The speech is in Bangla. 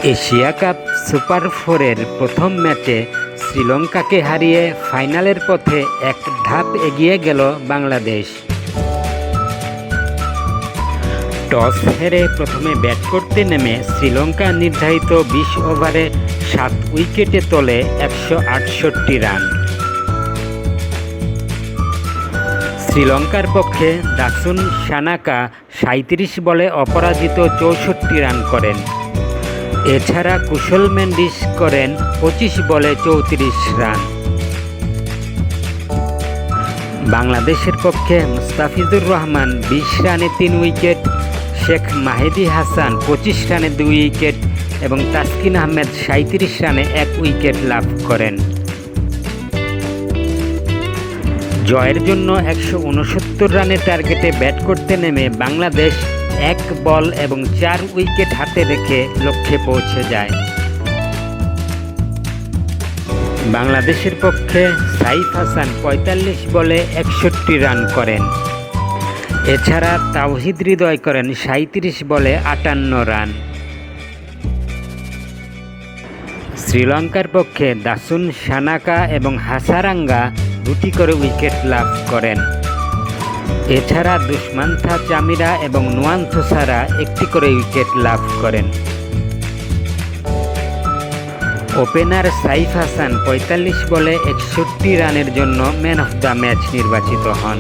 এশিয়া কাপ সুপার ফোরের প্রথম ম্যাচে শ্রীলঙ্কাকে হারিয়ে ফাইনালের পথে এক ধাপ এগিয়ে গেল বাংলাদেশ। টস হেরে প্রথমে ব্যাট করতে নেমে শ্রীলঙ্কা নির্ধারিত ২০ ওভারে ৭ উইকেটে তোলে ১৬৮ রান। শ্রীলঙ্কার পক্ষে দাসুন সানাকা ৩৭ বলে অপরাজিত ৬৪ রান করেন। এছাড়া কুশল মেন্ডিস করেন ২৫ বলে ৩৪ রান। বাংলাদেশের পক্ষে মুস্তাফিজুর রহমান ২০ রানে ৩ উইকেট, শেখ মাহেদী হাসান ২৫ রানে ২ উইকেট এবং তাসকিন আহমেদ ৩৭ রানে ১ উইকেট লাভ করেন। জয়ের জন্য ১৬৯ রানের টার্গেটে ব্যাট করতে নেমে বাংলাদেশ ১ বল এবং ৪ উইকেট হাতে রেখে লক্ষ্যে পৌঁছে যায়। বাংলাদেশের পক্ষে সাইফ হাসান ৪৫ বলে ৬১ রান করেন। এছাড়া তাওহিদ হৃদয় করেন ৩৭ বলে ৫৮ রান। শ্রীলঙ্কার পক্ষে দাসুন সানাকা এবং হাসারাঙ্গা ২টি করে উইকেট লাভ করেন। এছাড়া দুষ্মান্থা চামিরা এবং নুয়ান থুসারা ১টি করে উইকেট লাভ করেন। ওপেনার সাইফ হাসান ৪৫ বলে ৬১ রানের জন্য ম্যান অফ দ্য ম্যাচ নির্বাচিত হন।